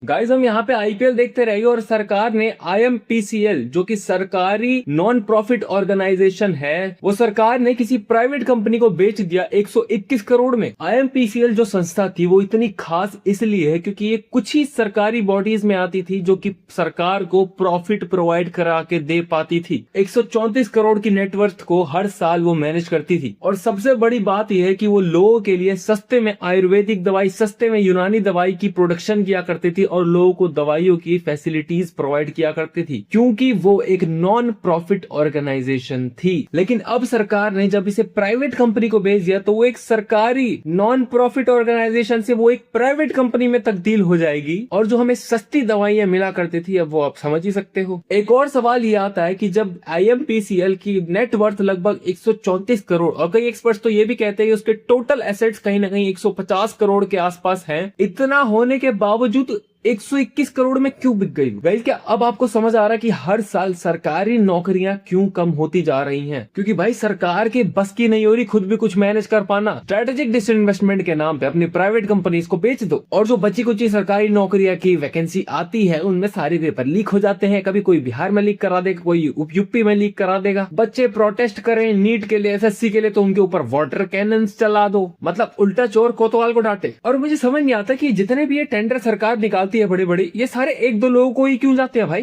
Guys हम यहाँ पे आईपीएल देखते रहेंगे और सरकार ने आईएमपीसीएल जो कि सरकारी नॉन प्रॉफिट ऑर्गेनाइजेशन है, वो सरकार ने किसी प्राइवेट कंपनी को बेच दिया 121 करोड़ में। आईएमपीसीएल जो संस्था थी वो इतनी खास इसलिए है क्योंकि ये कुछ ही सरकारी बॉडीज में आती थी जो कि सरकार को प्रॉफिट प्रोवाइड करा के दे पाती थी। 134 करोड़ की नेटवर्थ को हर साल वो मैनेज करती थी। और सबसे बड़ी बात यह है कि वो लोगों के लिए सस्ते में आयुर्वेदिक दवाई, सस्ते में यूनानी दवाई की प्रोडक्शन किया करती थी और लोगों को दवाइयों की फैसिलिटीज प्रोवाइड किया करती थी, क्योंकि वो एक नॉन प्रॉफिट ऑर्गेनाइजेशन थी। लेकिन अब सरकार ने जब इसे प्राइवेट कंपनी को बेच दिया तो वो एक सरकारी नॉन प्रॉफिट ऑर्गेनाइजेशन से वो एक प्राइवेट कंपनी में तब्दील हो जाएगी। और जो हमें सस्ती दवाइयां मिला करती थी, अब वो आप समझ ही सकते हो। एक और सवाल ये आता है कि जब आईएमपीसीएल की नेटवर्थ लगभग 134 करोड़ और कई एक्सपर्ट्स तो ये भी कहते हैं कि उसके टोटल एसेट्स कहीं ना कहीं 150 करोड़ के आसपास हैं, इतना होने के बावजूद 121 करोड़ में क्यों बिक गई? गाइस क्या अब आपको समझ आ रहा है कि हर साल सरकारी नौकरियां क्यों कम होती जा रही हैं? क्योंकि भाई सरकार के बस की नहीं हो रही खुद भी कुछ मैनेज कर पाना। स्ट्रेटेजिक डिसइन्वेस्टमेंट के नाम पे अपनी प्राइवेट कंपनीज को बेच दो और जो बची कुची सरकारी नौकरियां की वैकेंसी आती है उनमें सारे पेपर लीक हो जाते हैं। कभी कोई बिहार में लीक करा देगा, कोई यूपी में लीक करा देगा। बच्चे प्रोटेस्ट करें नीट के लिए, एसएससी के लिए, तो उनके ऊपर वाटर कैनन चला दो। मतलब उल्टा चोर कोतवाल को डांटे। और मुझे समझ नहीं आता कि जितने भी ये टेंडर सरकार निकालती है बड़े बड़े, ये सारे एक दो लोगों को ही क्यों जाते हैं भाई?